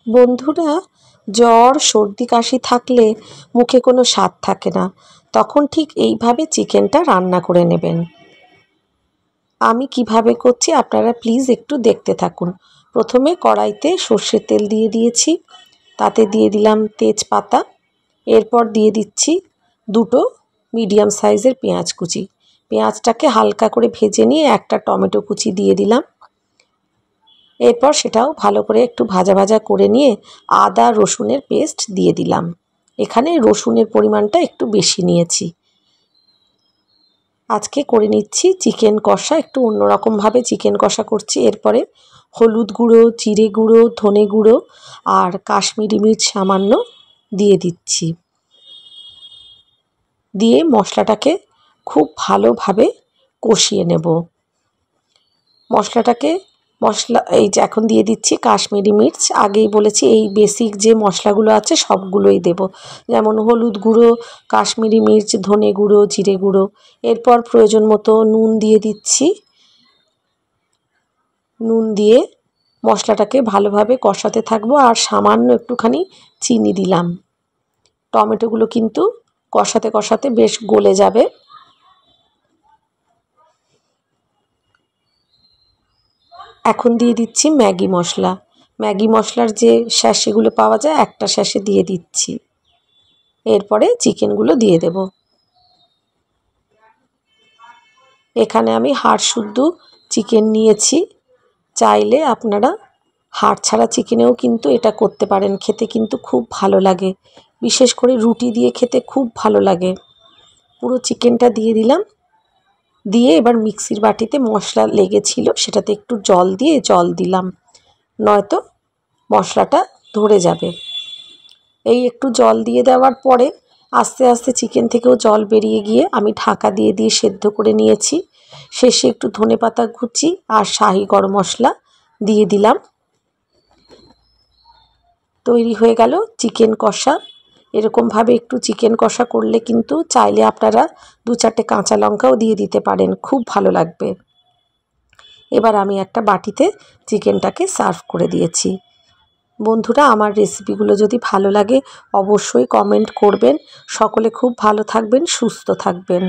বন্ধুরা, জ্বর সর্দি কাশি থাকলে মুখে কোনো স্বাদ থাকে না, তখন ঠিক এইভাবে চিকেনটা রান্না করে নেবেন। আমি কিভাবে করছি আপনারা প্লিজ একটু দেখতে থাকুন। প্রথমে কড়াইতে সর্ষের তেল দিয়ে দিয়েছি, তাতে দিয়ে দিলাম তেজপাতা, এরপর দিয়ে দিচ্ছি দুটো মিডিয়াম সাইজের পেঁয়াজ কুচি। পেঁয়াজটাকে হালকা করে ভেজে নিয়ে একটা টমেটো কুচি দিয়ে দিলাম। এরপর সেটাও ভালো করে একটু ভাজা ভাজা করে নিয়ে আদা রসুনের পেস্ট দিয়ে দিলাম। এখানে রসুনের পরিমাণটা একটু বেশি নিয়েছি। আজকে করে নিচ্ছি চিকেন কষা, একটু অন্যরকমভাবে চিকেন কষা করছি। এরপরে হলুদ গুঁড়ো, জিরে গুঁড়ো, ধনে গুঁড়ো আর কাশ্মীরি মির্চ সামান্য দিয়ে দিচ্ছি। দিয়ে মশলাটাকে খুব ভালোভাবে কষিয়ে নেব। এই যে এখন দিয়ে দিচ্ছি কাশ্মীরি মির্চ। আগেই বলেছি এই বেসিক যে মশলাগুলো আছে সবগুলোই দেব, যেমন হলুদ গুঁড়ো, কাশ্মীরি মির্চ, ধনে গুঁড়ো, জিরে গুঁড়ো। এরপর প্রয়োজন মতো নুন দিয়ে দিচ্ছি। নুন দিয়ে মশলাটাকে ভালোভাবে কষাতে থাকবো আর সামান্য একটুখানি চিনি দিলাম। টমেটোগুলো কিন্তু কষাতে কষাতে বেশ গলে যাবে। এখন দিয়ে দিচ্ছি ম্যাগি মশলা। ম্যাগি মশলার যে স্যাশেগুলো পাওয়া যায় একটা স্যাশে দিয়ে দিচ্ছি। এরপরে চিকেনগুলো দিয়ে দেব। এখানে আমি হাড় শুদ্ধ চিকেন নিয়েছি। চাইলে আপনারা হাড় ছাড়া চিকেনেও কিন্তু এটা করতে পারেন, খেতে কিন্তু খুব ভালো লাগে, বিশেষ করে রুটি দিয়ে খেতে খুব ভালো লাগে। পুরো চিকেনটা দিয়ে দিলাম। দিয়ে এবার মিক্সির বাটিতে মশলা লেগেছিল সেটাতে একটু জল দিলাম, নয়তো মশলাটা ধরে যাবে। এই একটু জল দিয়ে দেওয়ার পরে আস্তে আস্তে চিকেন থেকেও জল বেরিয়ে গিয়ে আমি ঢাকা দিয়ে সেদ্ধ করে নিয়েছি। শেষে একটু ধনেপাতা কুচি আর শাহি গরম মশলা দিয়ে দিলাম। তৈরি হয়ে গেল চিকেন কষা। এরকমভাবে একটু চিকেন কষা করলে কিন্তু চাইলে আপনারা 2-4টে কাঁচা লঙ্কাও দিয়ে দিতে পারেন, খুব ভালো লাগবে। এবার আমি একটা বাটিতে চিকেনটাকে সার্ভ করে দিয়েছি। বন্ধুরা, আমার রেসিপিগুলো যদি ভালো লাগে অবশ্যই কমেন্ট করবেন। সকলে খুব ভালো থাকবেন, সুস্থ থাকবেন।